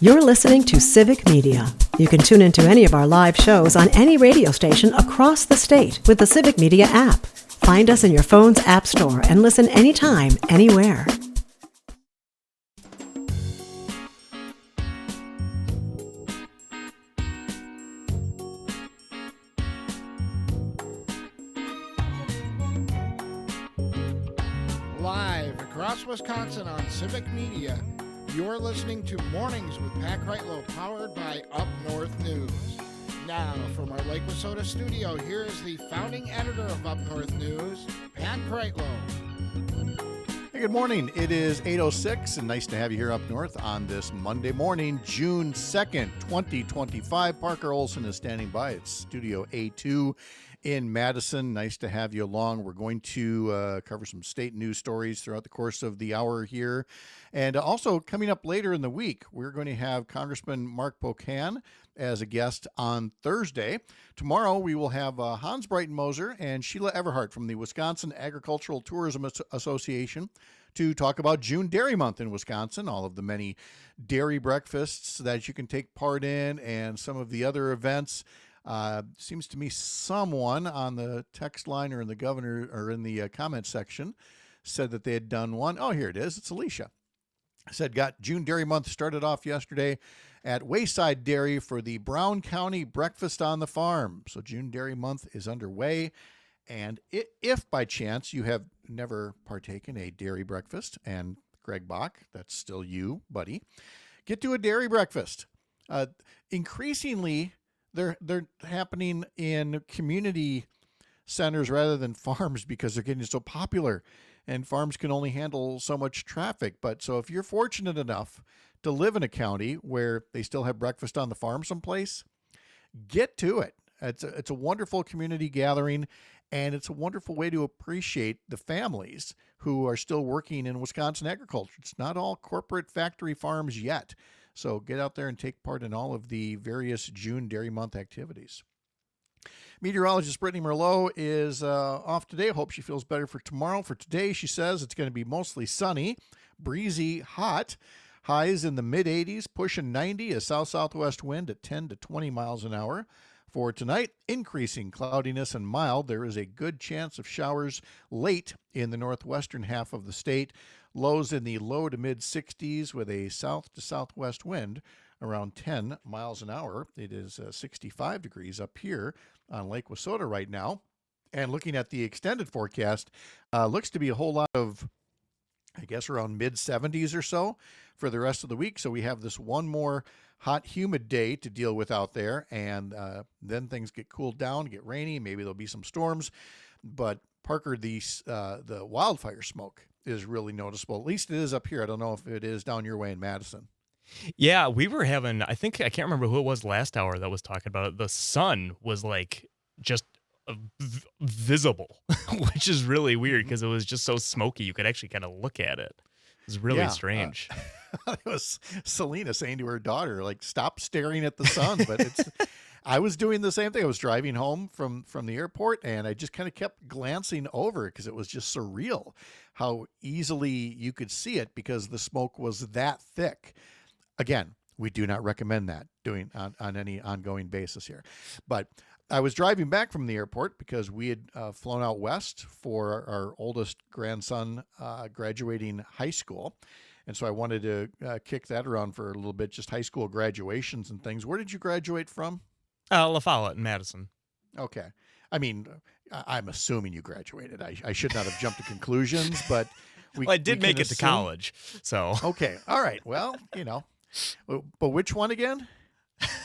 You're listening to Civic Media. You can tune into any of our live shows on any radio station across the state with the Civic Media app. Find us in your phone's app store and listen anytime, anywhere. Live across Wisconsin on Civic Media, you're listening to Mornings with Pat Kreitlow, powered by Up North News. Now, from our Lake Wissota studio, here is the founding editor of Up North News, Pat Kreitlow. Hey, good morning. It is 8:06, and nice to have you here up north on this Monday morning, June 2nd, 2025. Parker Olson is standing by at Studio A2 in Madison. Nice to have you along. We're going to cover some state news stories throughout the course of the hour here. And also coming up later in the week, we're going to have Congressman Mark Pocan as a guest on Thursday. Tomorrow, we will have Hans Breitenmoser and Sheila Everhart from the Wisconsin Agricultural Tourism Association to talk about June Dairy Month in Wisconsin, all of the many dairy breakfasts that you can take part in, and some of the other events. Seems to me someone on the text line or in the governor or in the comment section said that they had done one. Oh, here it is. It's Alicia. Said got June Dairy Month started off yesterday at Wayside Dairy for the Brown County Breakfast on the Farm. So June Dairy Month is underway. And if by chance you have never partaken a dairy breakfast, and Greg Bach, that's still you, buddy, get to a dairy breakfast. Increasingly, they're happening in community centers rather than farms because they're getting so popular, and farms can only handle so much traffic. But so if you're fortunate enough to live in a county where they still have breakfast on the farm someplace, get to it. It's a wonderful community gathering, and it's a wonderful way to appreciate the families who are still working in Wisconsin agriculture. It's not all corporate factory farms yet. So get out there and take part in all of the various June Dairy Month activities. Meteorologist Brittany Merlot is off today. I hope she feels better for tomorrow. For today, she says it's going to be mostly sunny, breezy, hot. Highs in the mid-80s, pushing 90, a south-southwest wind at 10 to 20 miles an hour. For tonight, increasing cloudiness and mild. There is a good chance of showers late in the northwestern half of the state. Lows in the low to mid-60s with a south to southwest wind around 10 miles an hour. It is 65 degrees up here on Lake Wissota right now. And looking at the extended forecast, looks to be a whole lot of, I guess, around mid-70s or so for the rest of the week. So we have this one more hot, humid day to deal with out there, and then things get cooled down, get rainy. Maybe there'll be some storms. But Parker, the wildfire smoke is really noticeable. At least it is up here. I don't know if it is down your way in Madison. Yeah, we were having, I can't remember who it was last hour that was talking about it. The sun was like just visible, which is really weird because it was just so smoky. You could actually kind of look at it. It was really strange. It was Selena saying to her daughter, like, stop staring at the sun. But I was doing the same thing. I was driving home from the airport, and I just kind of kept glancing over because it was just surreal how easily you could see it because the smoke was that thick. Again, we do not recommend that doing on any ongoing basis here. But I was driving back from the airport because we had flown out west for our oldest grandson graduating high school. And so I wanted to kick that around for a little bit, just high school graduations and things. Where did you graduate from? La Follette in Madison. Okay. I mean, I'm assuming you graduated. I should not have jumped to conclusions, but I did make it to college. So okay. All right. Well, but which one again?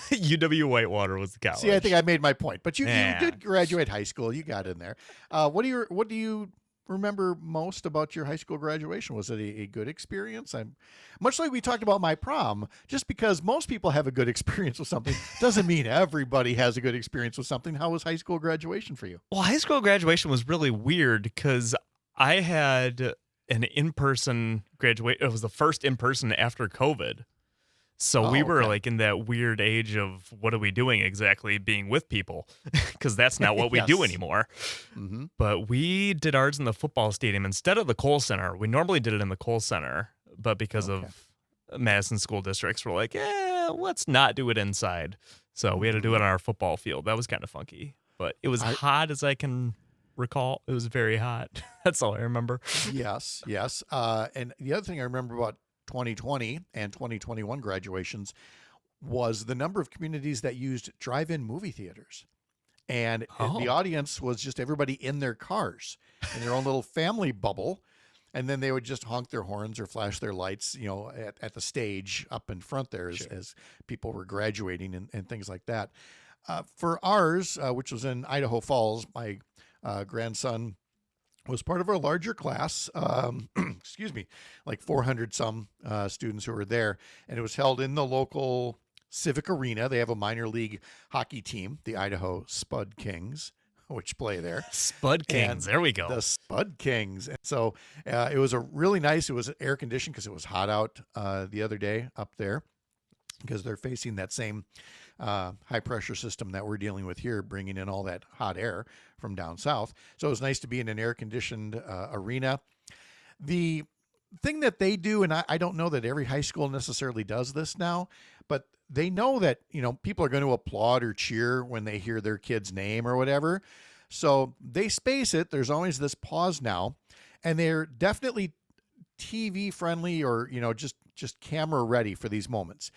UW Whitewater was the college. See, I think I made my point, but you did graduate high school. You got in there. What do you remember most about your high school graduation? Was it a good experience? Much like we talked about my prom, just because most people have a good experience with something doesn't mean everybody has a good experience with something. How was high school graduation for you? Well, high school graduation was really weird because I had an in-person graduation. It was the first in-person after COVID. So we were like in that weird age of what are we doing exactly being with people because that's not what we do anymore. Mm-hmm. But we did ours in the football stadium instead of the Kohl Center. We normally did it in the Kohl Center, but because of Madison school districts were like, let's not do it inside. So we had to do it on our football field. That was kind of funky, but it was hot as I can recall. It was very hot. That's all I remember. Yes. And the other thing I remember about 2020 and 2021 graduations was the number of communities that used drive-in movie theaters. And the audience was just everybody in their cars, in their own little family bubble. And then they would just honk their horns or flash their lights, at the stage up in front there as people were graduating and things like that. For ours, which was in Idaho Falls, my grandson was part of our larger class, excuse me, like 400 some students who were there. And it was held in the local civic arena. They have a minor league hockey team, the Idaho Spud Kings, which play there. Spud Kings, there we go. The Spud Kings. And so it was it was air conditioned because it was hot out the other day up there because they're facing that same high pressure system that we're dealing with here, bringing in all that hot air from down south. So it was nice to be in an air conditioned arena. The thing that they do, and I don't know that every high school necessarily does this now, but they know that, people are going to applaud or cheer when they hear their kid's name or whatever. So they space it. There's always this pause now, and they're definitely TV friendly or, just camera ready for these moments.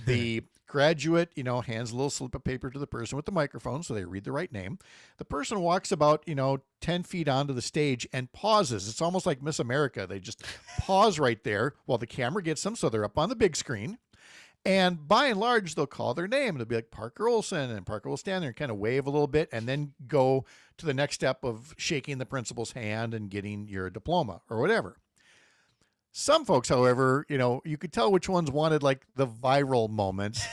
The graduate, hands a little slip of paper to the person with the microphone so they read the right name. The person walks about, 10 feet onto the stage and pauses. It's almost like Miss America. They just pause right there while the camera gets them so they're up on the big screen. And by and large, they'll call their name. It'll be like Parker Olson, and Parker will stand there and kind of wave a little bit and then go to the next step of shaking the principal's hand and getting your diploma or whatever. Some folks, however, you could tell which ones wanted like the viral moments.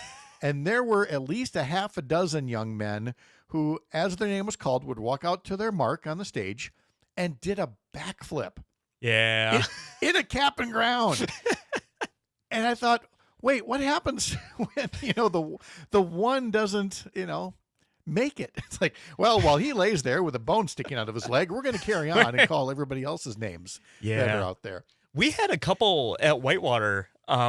And there were at least a half a dozen young men who, as their name was called, would walk out to their mark on the stage and did a backflip. Yeah. In a cap and gown. And I thought, wait, what happens when, the one doesn't, make it? It's like, well, while he lays there with a bone sticking out of his leg, we're going to carry on and call everybody else's names that are out there. We had a couple at Whitewater.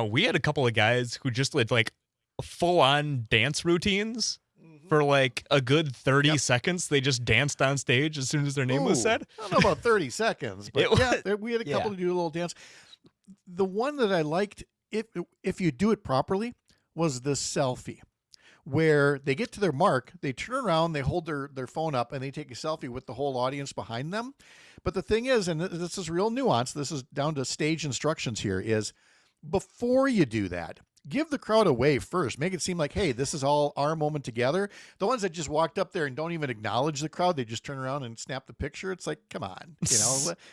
We had a couple of guys who just did like full on dance routines for like a good 30 seconds. They just danced on stage as soon as their name was said. I don't know about 30 seconds, but we had a couple to do a little dance. The one that I liked, if you do it properly, was the selfie, where they get to their mark, they turn around, they hold their phone up, and they take a selfie with the whole audience behind them. But the thing is, and this is real nuance, this is down to stage instructions here, is before you do that, give the crowd a wave first. Make it seem like, hey, this is all our moment together. The ones that just walked up there and don't even acknowledge the crowd, they just turn around and snap the picture. It's like, come on,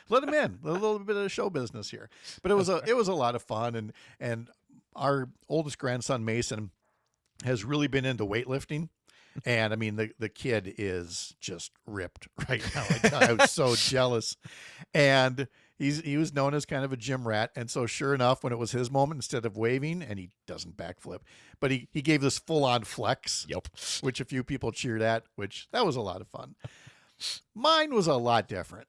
let them in. A little bit of show business here. But it was a lot of fun, and our oldest grandson Mason has really been into weightlifting. And I mean, the kid is just ripped right now. I was so jealous. And he was known as kind of a gym rat. And so sure enough, when it was his moment, instead of waving, and he doesn't backflip, but he gave this full on flex, which a few people cheered at, which that was a lot of fun. Mine was a lot different.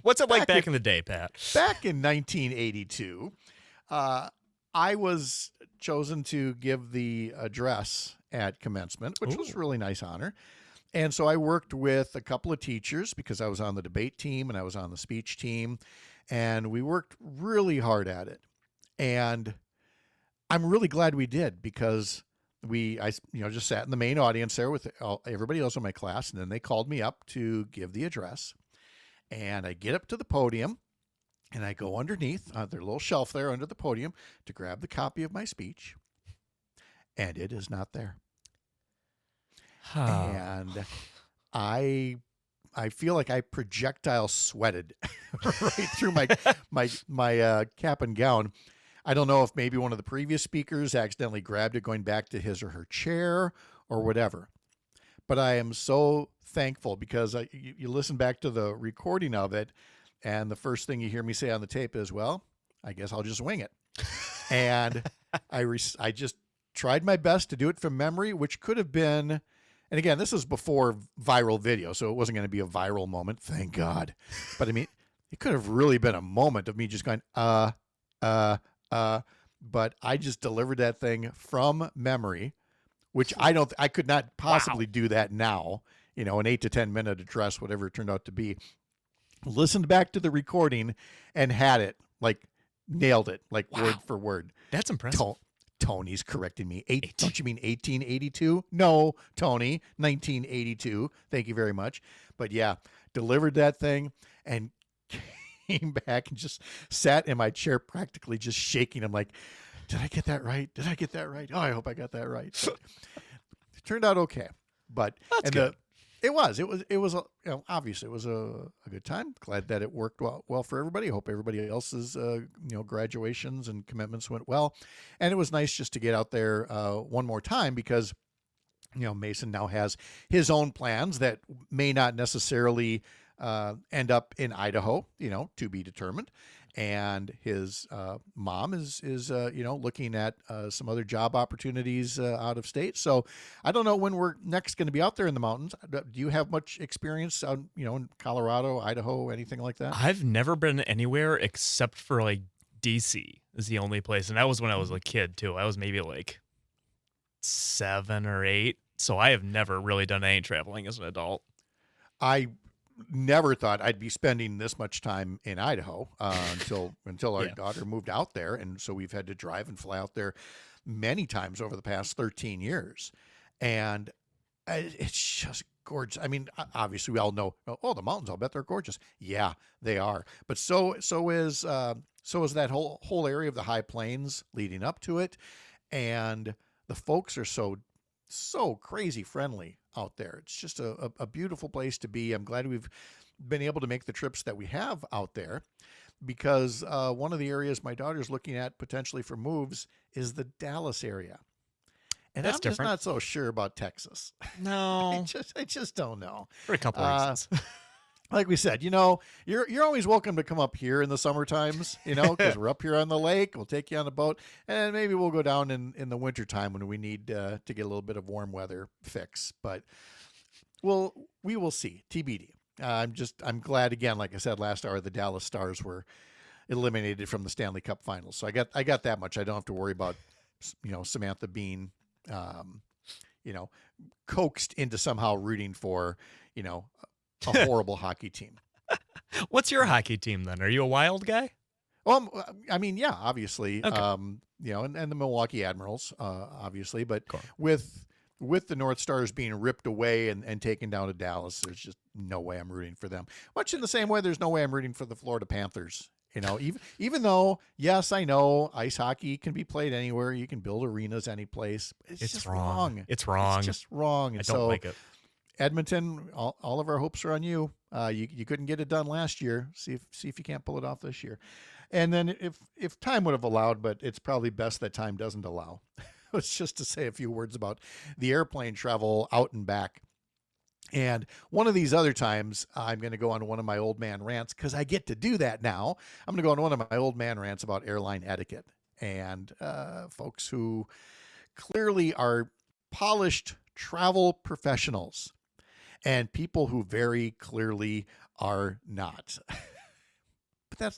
What's it like back in the day, Pat? Back in 1982, I was chosen to give the address at commencement, which was a really nice honor. And so I worked with a couple of teachers because I was on the debate team and I was on the speech team, and we worked really hard at it. And I'm really glad we did, because I just sat in the main audience there with everybody else in my class, and then they called me up to give the address. And I get up to the podium, and I go underneath their little shelf there under the podium to grab the copy of my speech, and it is not there. And I feel like I projectile sweated right through my cap and gown. I don't know if maybe one of the previous speakers accidentally grabbed it going back to his or her chair or whatever. But I am so thankful, because you listen back to the recording of it, and the first thing you hear me say on the tape is, well, I guess I'll just wing it. And I just tried my best to do it from memory, which could have been, and again, this is before viral video, so it wasn't going to be a viral moment, thank God. But I mean, it could have really been a moment of me just going, But I just delivered that thing from memory, which I could not possibly do that now, an 8 to 10 minute address, whatever it turned out to be. Listened back to the recording and had it, like nailed it, like word for word. That's impressive. Tony's correcting me. Don't you mean 1882? No, Tony, 1982. Thank you very much. But yeah, delivered that thing and came back and just sat in my chair practically just shaking. I'm like, did I get that right? Did I get that right? Oh, I hope I got that right. But it turned out okay. But that's good. It was obviously it was a good time. Glad that it worked well for everybody. Hope everybody else's graduations and commitments went well. And it was nice just to get out there one more time because Mason now has his own plans that may not necessarily end up in Idaho, to be determined. And his mom is looking at some other job opportunities out of state. So I don't know when we're next going to be out there in the mountains. Do you have much experience out, in Colorado, Idaho, anything like that? I've never been anywhere except for like DC is the only place. And that was when I was a kid too. I was maybe like 7 or 8. So I have never really done any traveling as an adult. I never thought I'd be spending this much time in Idaho until our daughter moved out there. And so we've had to drive and fly out there many times over the past 13 years. And it's just gorgeous. I mean, obviously we all know, the mountains, I'll bet they're gorgeous. Yeah, they are. But so is that whole area of the high plains leading up to it. And the folks are so crazy friendly out there. It's just a beautiful place to be. I'm glad we've been able to make the trips that we have out there because one of the areas my daughter's looking at potentially for moves is the Dallas area. And I'm just not so sure about Texas. No. I just don't know. For a couple of reasons. Like we said, you're always welcome to come up here in the summer times, because we're up here on the lake. We'll take you on a boat, and maybe we'll go down in the winter time when we need to get a little bit of warm weather fix. But we will see. TBD. I'm glad again. Like I said last hour, the Dallas Stars were eliminated from the Stanley Cup Finals, so I got that much. I don't have to worry about Samantha being coaxed into somehow rooting for a horrible hockey team. What's your hockey team then? Are you a Wild guy? Well, I mean, yeah, obviously, okay. And the Milwaukee Admirals, obviously, but cool. with the North Stars being ripped away and taken down to Dallas, there's just no way I'm rooting for them. Much in the same way, there's no way I'm rooting for the Florida Panthers. Even though, yes, I know ice hockey can be played anywhere. You can build arenas any place. It's just wrong. It's wrong. It's just wrong. And I don't like it. Edmonton, all of our hopes are on you. You couldn't get it done last year. See if you can't pull it off this year. And then if time would have allowed, but it's probably best that time doesn't allow. It's just to say a few words about the airplane travel out and back. And one of these other times, I'm going to go on one of my old man rants because I get to do that now. I'm going to go on one of my old man rants about airline etiquette and folks who clearly are polished travel professionals and people who very clearly are not. But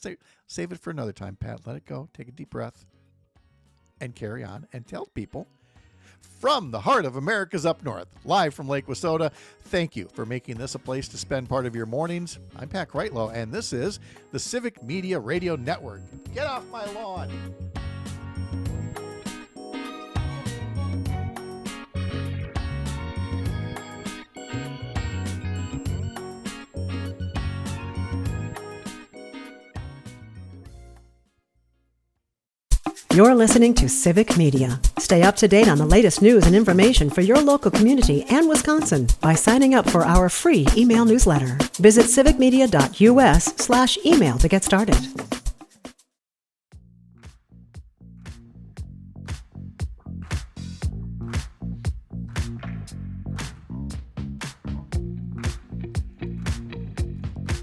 save it for another time, Pat. Let it go. Take a deep breath and carry on and tell people. From the heart of America's up north, live from Lake Wissota, thank you for making this a place to spend part of your mornings. I'm Pat Kreitlow, and this is the Civic Media Radio Network. Get off my lawn. You're listening to Civic Media. Stay up to date on the latest news and information for your local community and Wisconsin by signing up for our free email newsletter. Visit civicmedia.us/email to get started.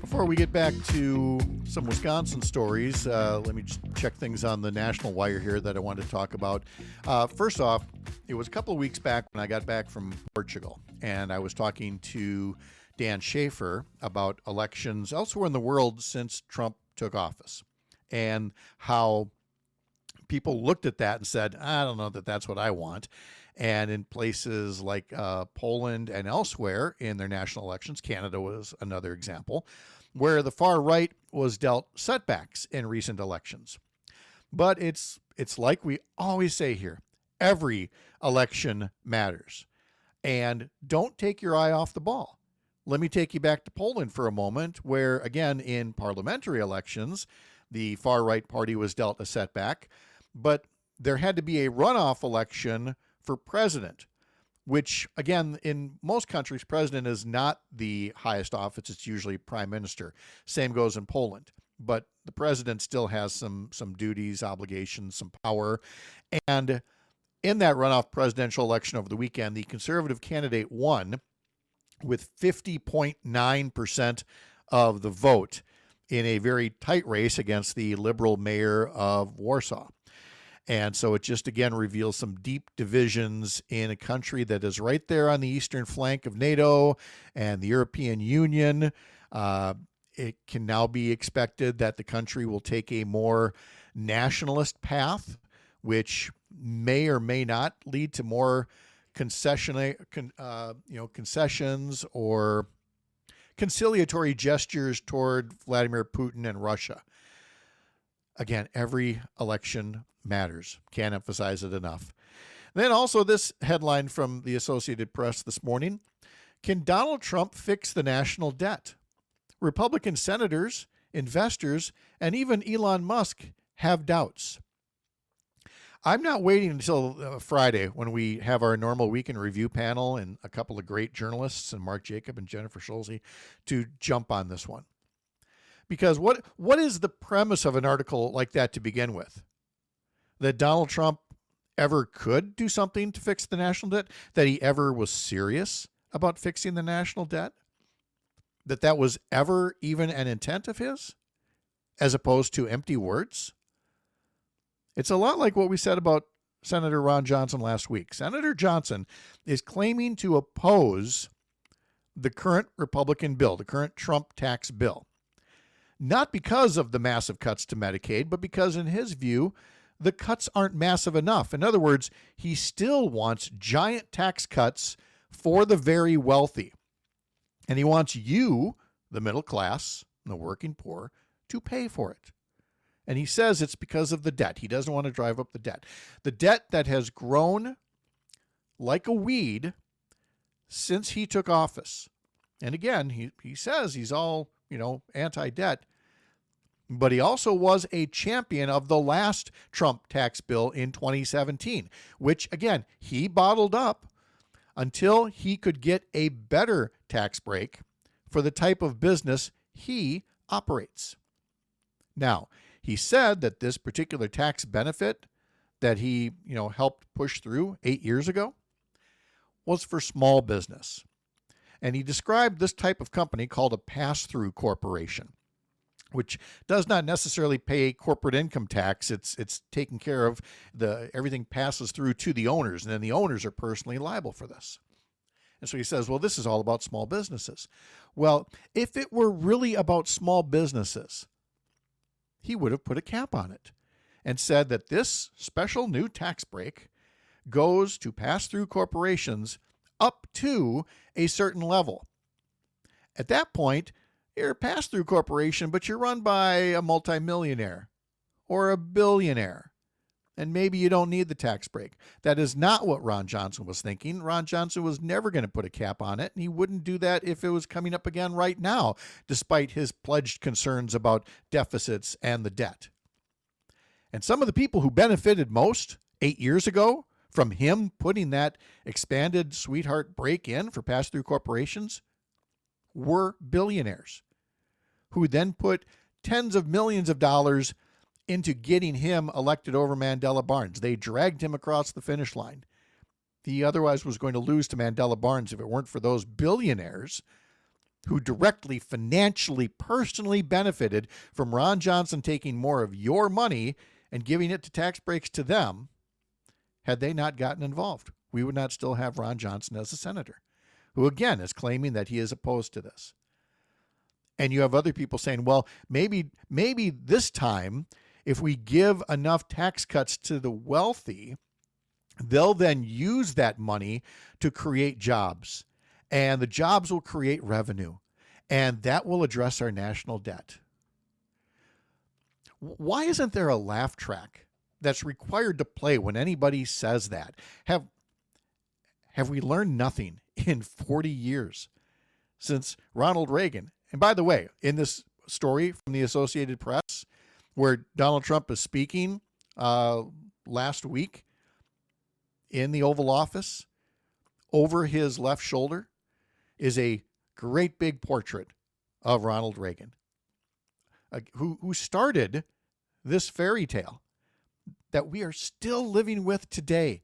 Before we get back to some Wisconsin stories, let me just check things on the national wire here that I wanted to talk about. First off, it was a couple of weeks back when I got back from Portugal, and I was talking to Dan Schaefer about elections elsewhere in the world since Trump took office and how people looked at that and said, I don't know that that's what I want. And in places like Poland and elsewhere in their national elections, Canada was another example, where the far right was dealt setbacks in recent elections. But it's like we always say here, every election matters. And don't take your eye off the ball. Let me take you back to Poland for a moment, where, again, in parliamentary elections, the far-right party was dealt a setback, but there had to be a runoff election for president, which, again, in most countries, president is not the highest office. It's usually prime minister. Same goes in Poland. But the president still has some duties, obligations, some power. And in that runoff presidential election over the weekend, the conservative candidate won with 50.9% of the vote in a very tight race against the liberal mayor of Warsaw. And so it just, again, reveals some deep divisions in a country that is right there on the eastern flank of NATO and the European Union. It can now be expected that the country will take a more nationalist path, which may or may not lead to more concessions or conciliatory gestures toward Vladimir Putin and Russia. Again, every election matters. Can't emphasize it enough. Then also this headline from the Associated Press this morning: can Donald Trump fix the national debt? Republican senators, investors, and even Elon Musk have doubts. I'm not waiting until Friday when we have our normal weekend review panel and a couple of great journalists, and Mark Jacob and Jennifer Schulze, to jump on this one. Because what is the premise of an article like that to begin with? That Donald Trump ever could do something to fix the national debt? That he ever was serious about fixing the national debt? That was ever even an intent of his, as opposed to empty words? It's a lot like what we said about Senator Ron Johnson last week. Senator Johnson is claiming to oppose the current Republican bill, the current Trump tax bill, not because of the massive cuts to Medicaid, but because, in his view, the cuts aren't massive enough. In other words, he still wants giant tax cuts for the very wealthy. And he wants you, the middle class, the working poor, to pay for it. And he says it's because of the debt. He doesn't want to drive up the debt. The debt that has grown like a weed since he took office. And again, he says he's all, anti-debt. But he also was a champion of the last Trump tax bill in 2017, which, again, he bottled up until he could get a better tax break for the type of business he operates. Now, he said that this particular tax benefit that he, helped push through 8 years ago was for small business. And he described this type of company called a pass-through corporation, which does not necessarily pay corporate income tax. It's taken care of. Everything passes through to the owners, and then the owners are personally liable for this. And so he says, well, this is all about small businesses. Well, if it were really about small businesses, he would have put a cap on it and said that this special new tax break goes to pass-through corporations up to a certain level. At that point, you're a pass-through corporation, but you're run by a multimillionaire or a billionaire, and maybe you don't need the tax break. That is not what Ron Johnson was thinking. Ron Johnson was never going to put a cap on it, and he wouldn't do that if it was coming up again right now, despite his pledged concerns about deficits and the debt. And some of the people who benefited most 8 years ago from him putting that expanded sweetheart break in for pass-through corporations were billionaires who then put tens of millions of dollars into getting him elected over Mandela Barnes. They dragged him across the finish line. He otherwise was going to lose to Mandela Barnes if it weren't for those billionaires who directly, financially, personally benefited from Ron Johnson taking more of your money and giving it to tax breaks to them. Had they not gotten involved, we would not still have Ron Johnson as a senator, who again is claiming that he is opposed to this. And you have other people saying, well, maybe this time if we give enough tax cuts to the wealthy, they'll then use that money to create jobs, and the jobs will create revenue, and that will address our national debt. Why isn't there a laugh track that's required to play when anybody says that? Have we learned nothing in 40 years since Ronald Reagan? And by the way, in this story from the Associated Press, where Donald Trump is speaking last week in the Oval Office, over his left shoulder is a great big portrait of Ronald Reagan, who started this fairy tale that we are still living with today.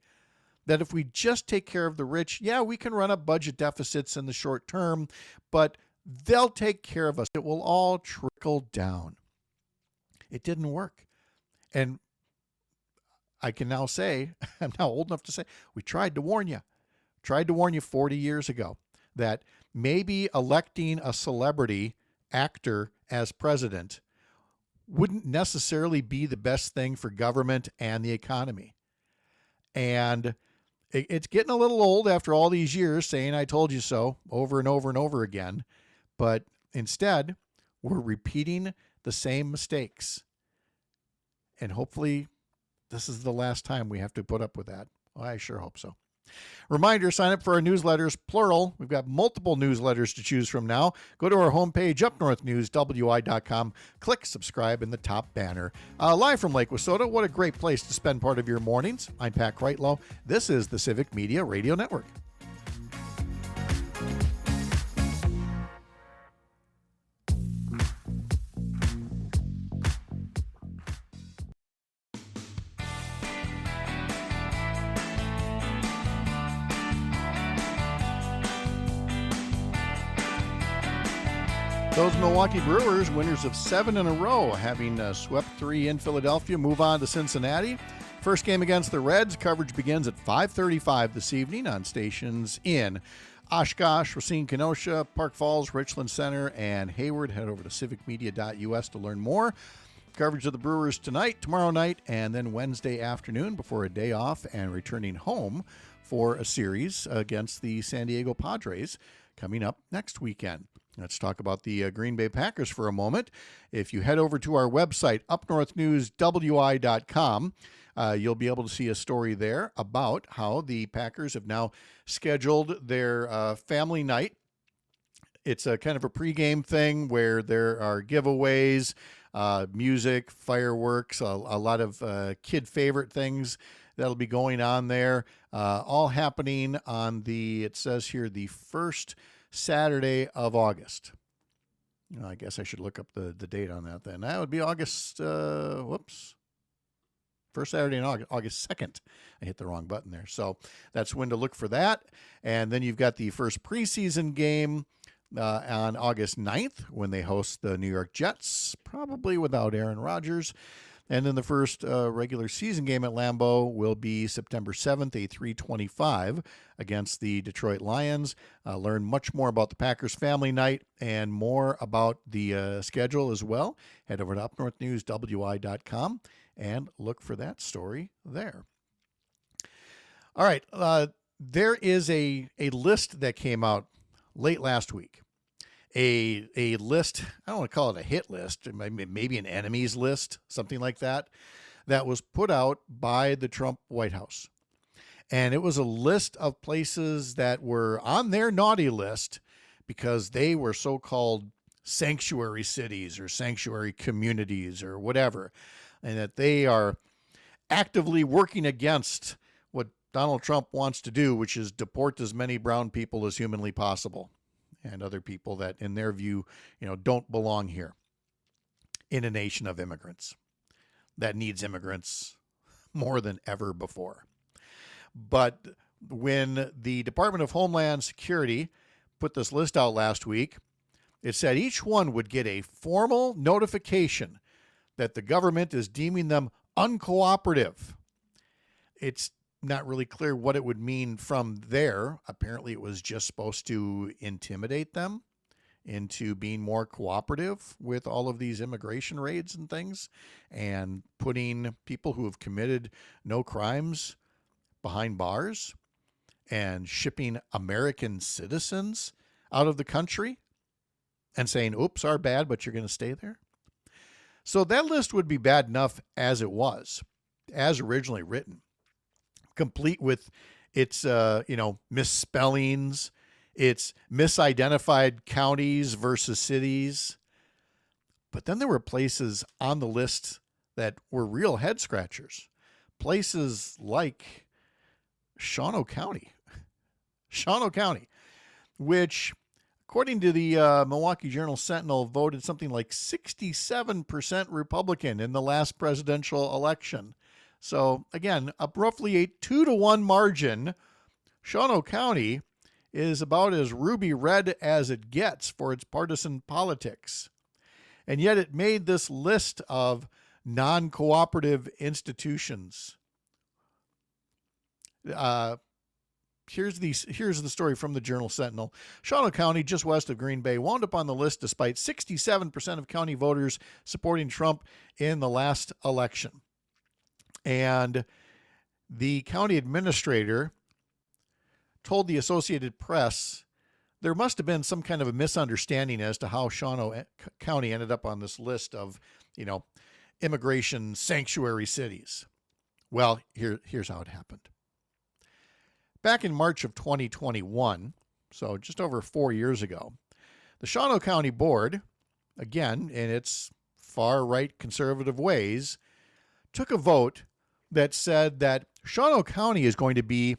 That if we just take care of the rich, yeah, we can run up budget deficits in the short term, but they'll take care of us. It will all trickle down. It didn't work. And I can now say, I'm now old enough to say, we tried to warn you. Tried to warn you 40 years ago that maybe electing a celebrity actor as president wouldn't necessarily be the best thing for government and the economy. And it's getting a little old after all these years saying I told you so over and over and over again. But instead, we're repeating the same mistakes. And hopefully this is the last time we have to put up with that. Well, I sure hope so. Reminder, sign up for our newsletters, plural. We've got multiple newsletters to choose from now. Go to our homepage, upnorthnewswi.com. Click subscribe in the top banner. Live from Lake Wissota, what a great place to spend part of your mornings. I'm Pat Kreitlow. This is the Civic Media Radio Network. Those Milwaukee Brewers, winners of 7 in a row, having swept 3 in Philadelphia, move on to Cincinnati. First game against the Reds. Coverage begins at 5:35 this evening on stations in Oshkosh, Racine, Kenosha, Park Falls, Richland Center, and Hayward. Head over to civicmedia.us to learn more. Coverage of the Brewers tonight, tomorrow night, and then Wednesday afternoon before a day off and returning home for a series against the San Diego Padres coming up next weekend. Let's talk about the Green Bay Packers for a moment. If you head over to our website, upnorthnewswi.com, you'll be able to see a story there about how the Packers have now scheduled their family night. It's a kind of a pregame thing where there are giveaways, music, fireworks, a lot of kid favorite things that'll be going on there, all happening on it says here, the first Saturday of August. I guess I should look up the date on that then. That would be August, first Saturday in August 2nd. I hit the wrong button there. So that's when to look for that. And then you've got the first preseason game on August 9th when they host the New York Jets, probably without Aaron Rodgers. And then the first regular season game at Lambeau will be September 7th, a 3:25 against the Detroit Lions. Learn much more about the Packers family night and more about the schedule as well. Head over to upnorthnewswi.com and look for that story there. All right. There is a list that came out late last week. A list, I don't want to call it a hit list, maybe an enemies list, something like that was put out by the Trump White House. And it was a list of places that were on their naughty list because they were so-called sanctuary cities or sanctuary communities or whatever, and that they are actively working against what Donald Trump wants to do, which is deport as many brown people as humanly possible. And other people that, in their view, don't belong here in a nation of immigrants that needs immigrants more than ever before. But when the Department of Homeland Security put this list out last week, it said each one would get a formal notification that the government is deeming them uncooperative. It's not really clear what it would mean from there. Apparently it was just supposed to intimidate them into being more cooperative with all of these immigration raids and things, and putting people who have committed no crimes behind bars, and shipping American citizens out of the country and saying, oops, our bad, but you're going to stay there. So that list would be bad enough as it was, as originally written, complete with its, misspellings, its misidentified counties versus cities. But then there were places on the list that were real head scratchers. Places like Shawano County, which, according to the Milwaukee Journal-Sentinel, voted something like 67% Republican in the last presidential election. So again, a roughly a 2-to-1 margin. Shawano County is about as ruby red as it gets for its partisan politics. And yet it made this list of non-cooperative institutions. Here's the story from the Journal-Sentinel. Shawano County, just west of Green Bay, wound up on the list despite 67% of county voters supporting Trump in the last election. And the county administrator told the Associated Press there must have been some kind of a misunderstanding as to how Shawano County ended up on this list of, immigration sanctuary cities. Well, here's how it happened. Back in March of 2021, so just over 4 years ago, the Shawano County Board, again in its far-right conservative ways, took a vote that said that Shawano County is going to be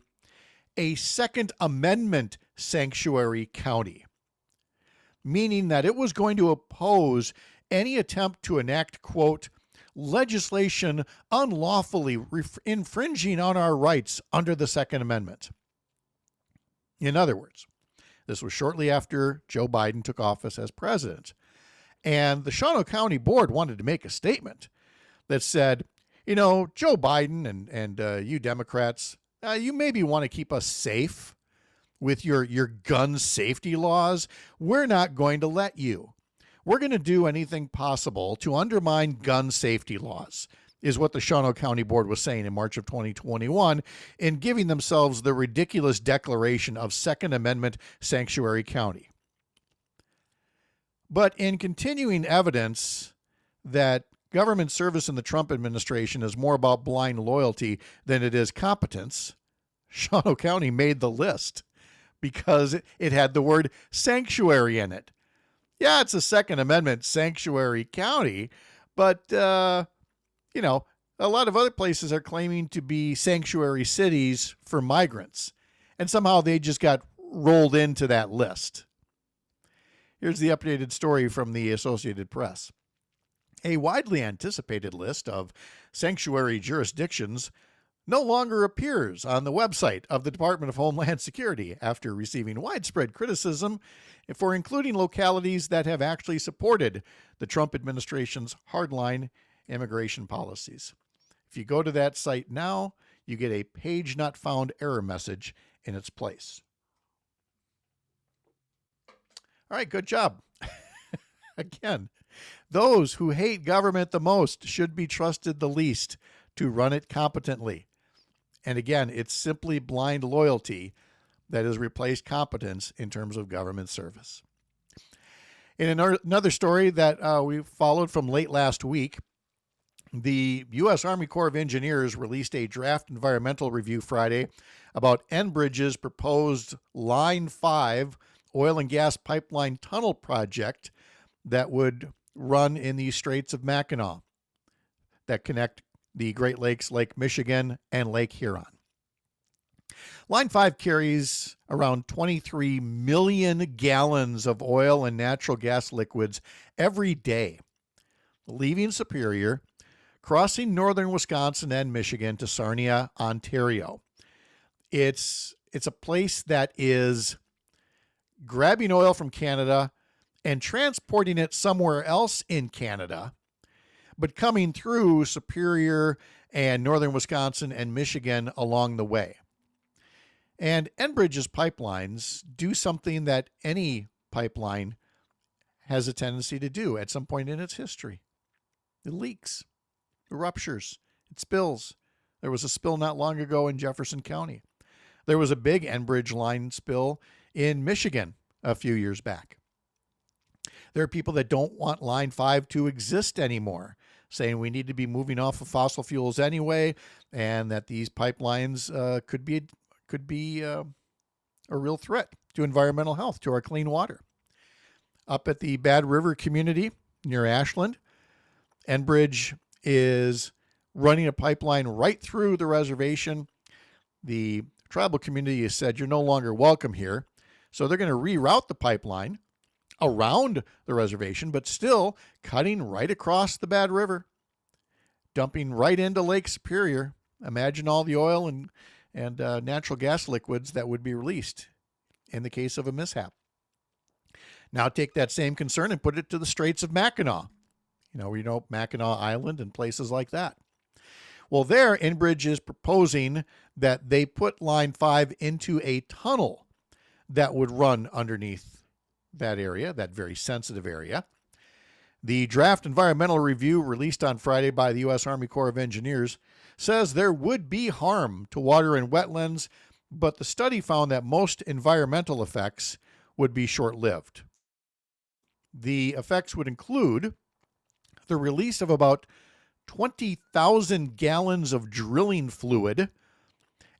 a Second Amendment sanctuary county, meaning that it was going to oppose any attempt to enact, quote, legislation unlawfully infringing on our rights under the Second Amendment. In other words, this was shortly after Joe Biden took office as president. And the Shawano County Board wanted to make a statement that said, Joe Biden and you Democrats, you maybe want to keep us safe with your gun safety laws. We're not going to let you. We're going to do anything possible to undermine gun safety laws, is what the Shawano County Board was saying in March of 2021 in giving themselves the ridiculous declaration of Second Amendment sanctuary county. But in continuing evidence that government service in the Trump administration is more about blind loyalty than it is competence, Shawano County made the list because it had the word sanctuary in it. Yeah, it's a Second Amendment sanctuary county, but, a lot of other places are claiming to be sanctuary cities for migrants, and somehow they just got rolled into that list. Here's the updated story from the Associated Press. A widely anticipated list of sanctuary jurisdictions no longer appears on the website of the Department of Homeland Security after receiving widespread criticism for including localities that have actually supported the Trump administration's hardline immigration policies. If you go to that site now, you get a page not found error message in its place. All right, good job. Again, those who hate government the most should be trusted the least to run it competently. And again, it's simply blind loyalty that has replaced competence in terms of government service. In another story that we followed from late last week, the U.S. Army Corps of Engineers released a draft environmental review Friday about Enbridge's proposed Line 5 oil and gas pipeline tunnel project that would run in the Straits of Mackinac that connect the Great Lakes, Lake Michigan, and Lake Huron. Line 5 carries around 23 million gallons of oil and natural gas liquids every day, leaving Superior, crossing northern Wisconsin and Michigan to Sarnia, Ontario. It's a place that is grabbing oil from Canada and transporting it somewhere else in Canada, but coming through Superior and northern Wisconsin and Michigan along the way. And Enbridge's pipelines do something that any pipeline has a tendency to do at some point in its history. It leaks, it ruptures, it spills. There was a spill not long ago in Jefferson County. There was a big Enbridge line spill in Michigan a few years back. There are people that don't want Line 5 to exist anymore, saying we need to be moving off of fossil fuels anyway, and that these pipelines could be a real threat to environmental health, to our clean water. Up at the Bad River community near Ashland, Enbridge is running a pipeline right through the reservation. The tribal community has said, you're no longer welcome here. So they're going to reroute the pipeline around the reservation, but still cutting right across the Bad River, dumping right into Lake Superior. Imagine all the oil and natural gas liquids that would be released in the case of a mishap. Now take that same concern and put it to the Straits of Mackinac. Mackinac Island and places like that. Well, there, Enbridge is proposing that they put Line 5 into a tunnel that would run underneath that area, that very sensitive area. The draft environmental review released on Friday by the U.S. Army Corps of Engineers says there would be harm to water and wetlands, but the study found that most environmental effects would be short-lived. The effects would include the release of about 20,000 gallons of drilling fluid,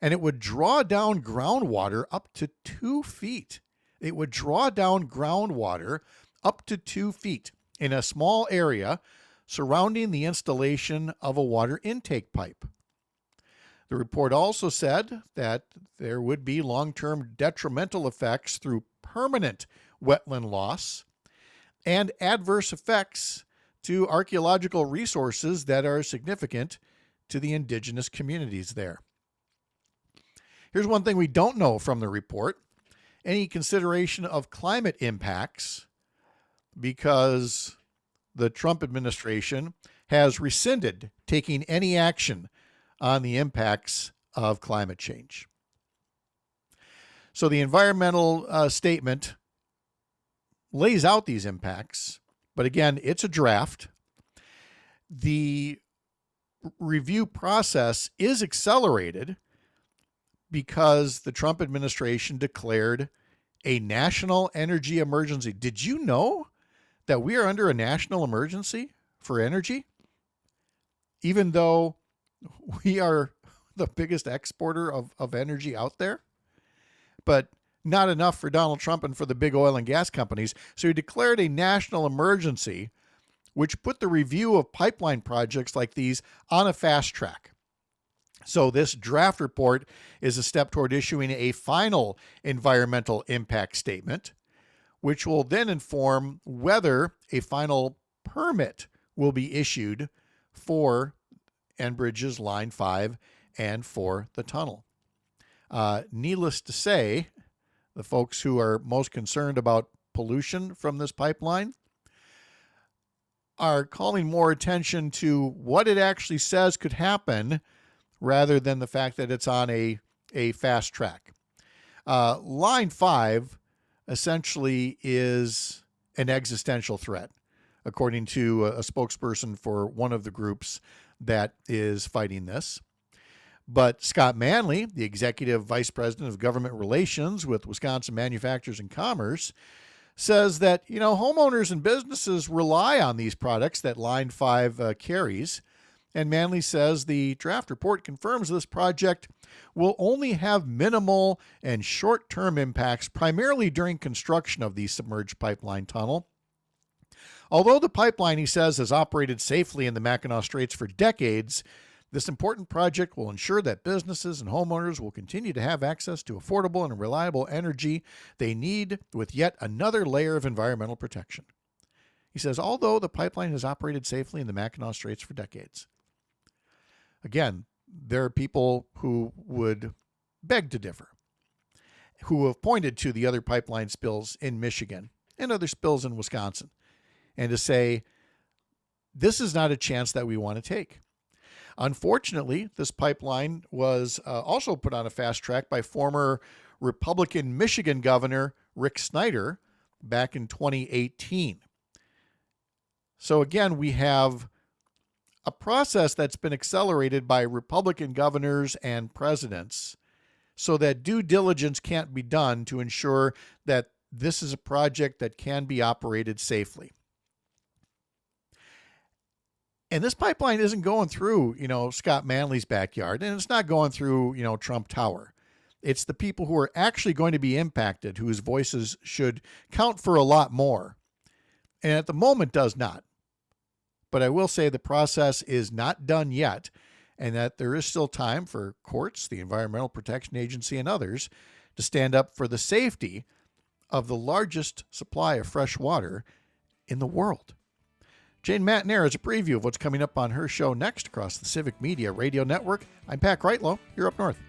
and it would draw down groundwater up to 2 feet. It would draw down groundwater up to 2 feet in a small area surrounding the installation of a water intake pipe. The report also said that there would be long-term detrimental effects through permanent wetland loss and adverse effects to archaeological resources that are significant to the indigenous communities there. Here's one thing we don't know from the report: any consideration of climate impacts, because the Trump administration has rescinded taking any action on the impacts of climate change. So the environmental statement lays out these impacts, but again, it's a draft. The review process is accelerated because the Trump administration declared a national energy emergency. Did you know that we are under a national emergency for energy? Even though we are the biggest exporter of energy out there, but not enough for Donald Trump and for the big oil and gas companies. So he declared a national emergency, which put the review of pipeline projects like these on a fast track. So this draft report is a step toward issuing a final environmental impact statement, which will then inform whether a final permit will be issued for Enbridge's Line 5 and for the tunnel. Needless to say, the folks who are most concerned about pollution from this pipeline are calling more attention to what it actually says could happen rather than the fact that it's on a fast track. Line 5 essentially is an existential threat, according to a spokesperson for one of the groups that is fighting this. But Scott Manley, the executive vice president of government relations with Wisconsin Manufacturers and Commerce, says that, homeowners and businesses rely on these products that Line 5 carries. And Manley says the draft report confirms this project will only have minimal and short-term impacts, primarily during construction of the submerged pipeline tunnel. Although the pipeline, he says, has operated safely in the Mackinac Straits for decades, this important project will ensure that businesses and homeowners will continue to have access to affordable and reliable energy they need, with yet another layer of environmental protection. He says, although the pipeline has operated safely in the Mackinac Straits for decades. Again, there are people who would beg to differ, who have pointed to the other pipeline spills in Michigan and other spills in Wisconsin, and to say, this is not a chance that we want to take. Unfortunately, this pipeline was also put on a fast track by former Republican Michigan Governor Rick Snyder back in 2018. So again, we have a process that's been accelerated by Republican governors and presidents so that due diligence can't be done to ensure that this is a project that can be operated safely. And this pipeline isn't going through, Scott Manley's backyard, and it's not going through, Trump Tower. It's the people who are actually going to be impacted, whose voices should count for a lot more. And at the moment does not. But I will say the process is not done yet, and that there is still time for courts, the Environmental Protection Agency, and others to stand up for the safety of the largest supply of fresh water in the world. Jane Matnair is a preview of what's coming up on her show next across the Civic Media Radio Network. I'm Pat Kreitlow. You're up north.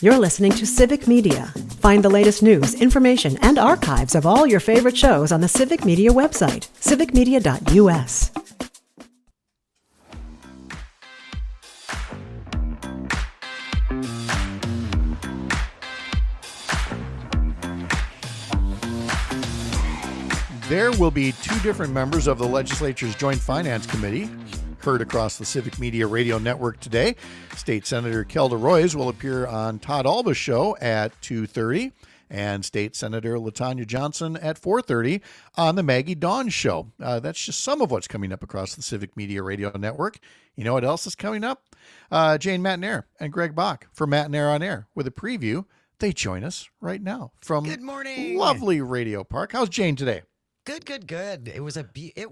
You're listening to Civic Media. Find the latest news, information, and archives of all your favorite shows on the Civic Media website, civicmedia.us. There will be two different members of the legislature's Joint Finance Committee heard across the Civic Media Radio Network today. State Senator Kelda Roys will appear on Todd Alba's show at 2:30, and State Senator LaTanya Johnson at 4:30 on the Maggie Dawn show. That's just some of what's coming up across the Civic Media Radio Network. You know what else is coming up? Jane Matnair and Greg Bach for Matnair on Air with a preview. They join us right now from Good morning. lovely Radio Park. How's Jane today? Good. It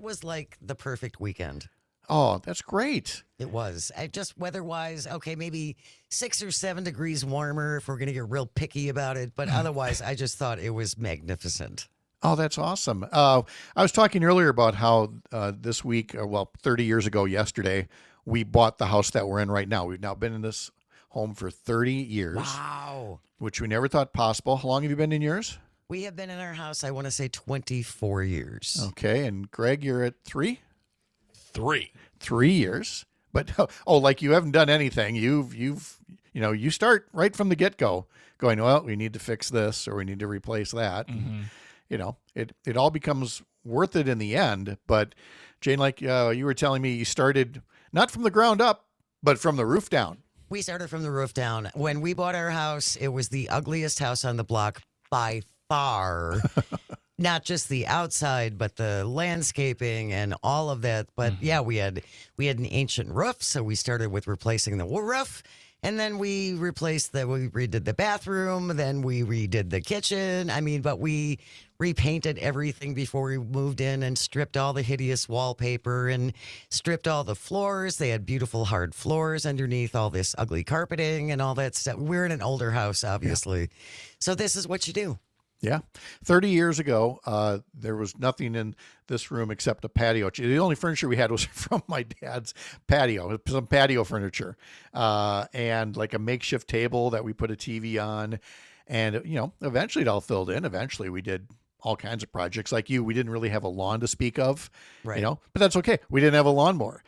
was like the perfect weekend. Oh, that's great. It was. Just weather-wise, okay, maybe 6 or 7 degrees warmer if we're going to get real picky about it. But otherwise, I just thought it was magnificent. Oh, that's awesome. I was talking earlier about how this week, 30 years ago yesterday, we bought the house that we're in right now. We've now been in this home for 30 years. Wow. Which we never thought possible. How long have you been in yours? We have been in our house, I want to say 24 years. Okay. And Greg, you're at 3? 3 years. But like you haven't done anything. You start right from the get-go going, well, we need to fix this or we need to replace that. Mm-hmm. And, it all becomes worth it in the end. But Jane, like you were telling me, you started not from the ground up, but from the roof down. We started from the roof down. When we bought our house, it was the ugliest house on the block by far. Not just the outside, but the landscaping and all of that. But yeah, we had an ancient roof, so we started with replacing the roof, and then we redid the bathroom, then we redid the kitchen. But we repainted everything before we moved in and stripped all the hideous wallpaper and stripped all the floors. They had beautiful hard floors underneath all this ugly carpeting and all that stuff. We're in an older house, obviously. Yeah. So this is what you do. Yeah. 30 years ago, there was nothing in this room except a patio. The only furniture we had was from my dad's patio, some patio furniture, and like a makeshift table that we put a TV on. And, eventually it all filled in. Eventually we did all kinds of projects like you. We didn't really have a lawn to speak of, right. But that's okay. We didn't have a lawnmower.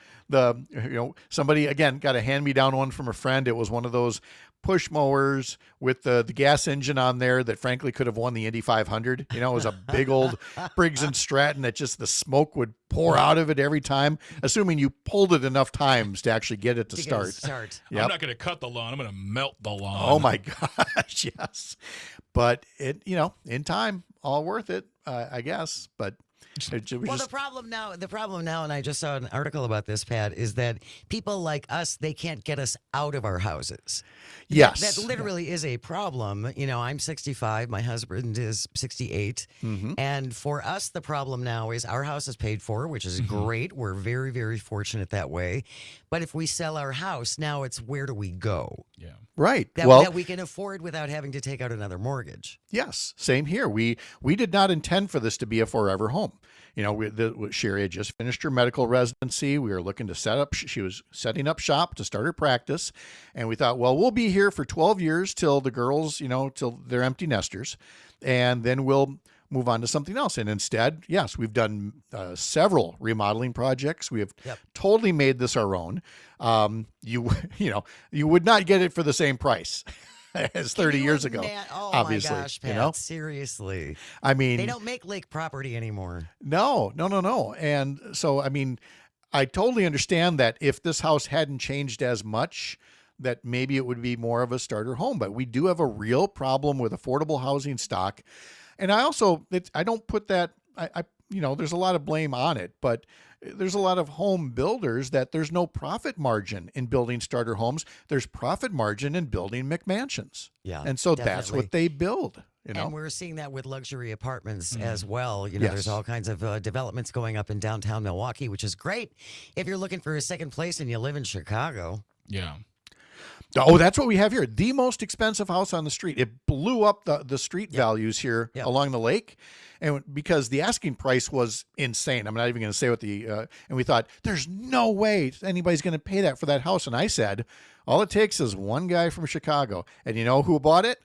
Somebody, again, got a hand-me-down one from a friend. It was one of those push mowers with the gas engine on there that frankly could have won the Indy 500. It was a big old Briggs and Stratton that just the smoke would pour out of it every time, assuming you pulled it enough times to actually get it to start. Yep. I'm not going to cut the lawn. I'm going to melt the lawn. Oh my gosh. Yes. But it, in time, all worth it, I guess. But the problem now, and I just saw an article about this, Pat, is that people like us, they can't get us out of our houses. Yes. That literally is a problem. I'm 65. My husband is 68. Mm-hmm. And for us, the problem now is our house is paid for, which is great. We're very, very fortunate that way. But if we sell our house, now it's where do we go? Yeah. Right. That we can afford without having to take out another mortgage. Yes. Same here. We did not intend for this to be a forever home. Sherry had just finished her medical residency. We were looking to she was setting up shop to start her practice. And we thought, well, we'll be here for 12 years till the girls, till they're empty nesters. And then we'll move on to something else. And instead, yes, we've done several remodeling projects. We have totally made this our own. You would not get it for the same price as 30 years ago. Oh obviously, my gosh, Pat, seriously. I mean, they don't make lake property anymore. No. And so, I mean, I totally understand that if this house hadn't changed as much, that maybe it would be more of a starter home. But we do have a real problem with affordable housing stock. And I also, I don't put that, there's a lot of blame on it, but there's a lot of home builders that there's no profit margin in building starter homes. There's profit margin in building McMansions. Yeah. And so that's what they build. And we're seeing that with luxury apartments as well. There's all kinds of developments going up in downtown Milwaukee, which is great if you're looking for a second place and you live in Chicago. Yeah. Oh, that's what we have here. The most expensive house on the street. It blew up the street values here along the lake. And because the asking price was insane. I'm not even going to say what and we thought, there's no way anybody's going to pay that for that house. And I said, all it takes is one guy from Chicago. And you know who bought it?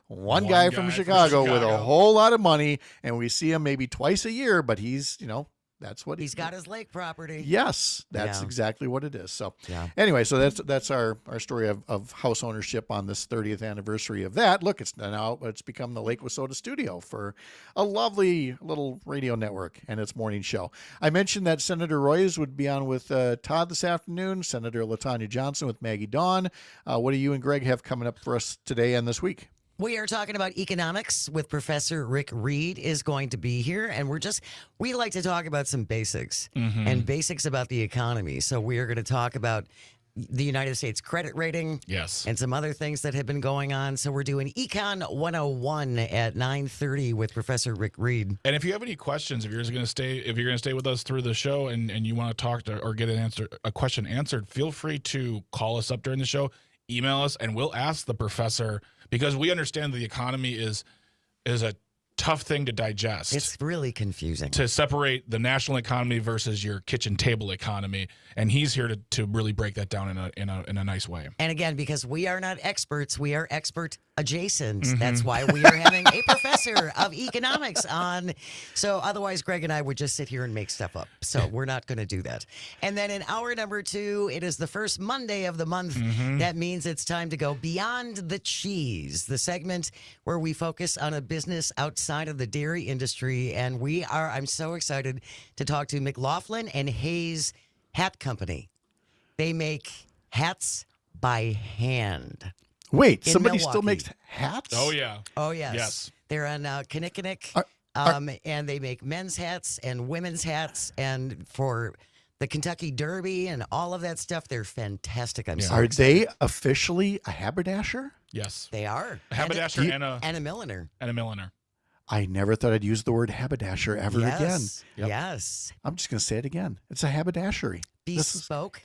One guy from Chicago with a whole lot of money. And we see him maybe twice a year, but he's, that's what he's got his lake property. Yes, that's exactly what it is. So anyway, so that's our story of house ownership on this 30th anniversary of that. Look, it's become the Lake Wissota studio for a lovely little radio network and its morning show. I mentioned that Senator Royce would be on with Todd this afternoon, Senator LaTanya Johnson with Maggie Dawn. What do you and Greg have coming up for us today and this week? We are talking about economics with Professor Rick Reed is going to be here. And we like to talk about some basics and basics about the economy. So we are going to talk about the United States credit rating. Yes. And some other things that have been going on. So we're doing Econ 101 at 9:30 with Professor Rick Reed. And if you have any questions, if you're going to stay with us through the show and you want to talk or get a question answered, feel free to call us up during the show, email us, and we'll ask the professor, because we understand the economy is a tough thing to digest. It's really confusing to separate the national economy versus your kitchen table economy, and he's here to really break that down in a nice way. And again, because we are not experts, we are expert adjacent. That's why we are having a professor of economics on. So otherwise, Greg and I would just sit here and make stuff up. So we're not going to do that. And then in hour number 2, it is the first Monday of the month. That means it's time to go beyond the cheese, the segment where we focus on a business outside of the dairy industry. And I'm so excited to talk to McLaughlin and Hayes Hat Company. They make hats by hand. Wait, somebody still makes hats? Oh, yeah. Oh, yes. Yes. They're on Kinnickinnick, and they make men's hats and women's hats, and for the Kentucky Derby and all of that stuff, they're fantastic. I'm so excited. Are they officially a haberdasher? Yes. They are. A haberdasher and a milliner. And a milliner. I never thought I'd use the word haberdasher ever again. Yep. Yes. I'm just going to say it again. It's a haberdashery. Bespoke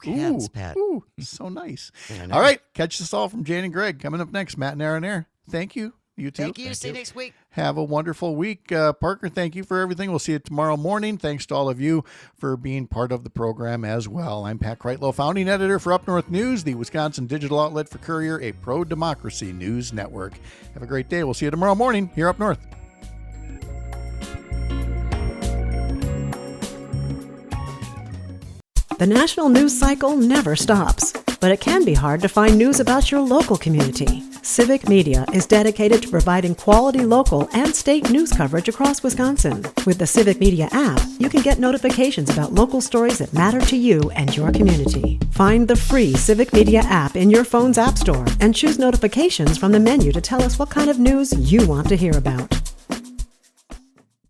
hats, Pat. Ooh, so nice. All right. Catch us all from Jane and Greg. Coming up next, Matt and Aaron Air. Thank you. You too. Thank you. See you next week. Have a wonderful week. Parker, thank you for everything. We'll see you tomorrow morning. Thanks to all of you for being part of the program as well. I'm Pat Kreitlow, founding editor for Up North News, the Wisconsin digital outlet for Courier, a pro-democracy news network. Have a great day. We'll see you tomorrow morning here up north. The national news cycle never stops, but it can be hard to find news about your local community. Civic Media is dedicated to providing quality local and state news coverage across Wisconsin. With the Civic Media app, you can get notifications about local stories that matter to you and your community. Find the free Civic Media app in your phone's app store and choose notifications from the menu to tell us what kind of news you want to hear about.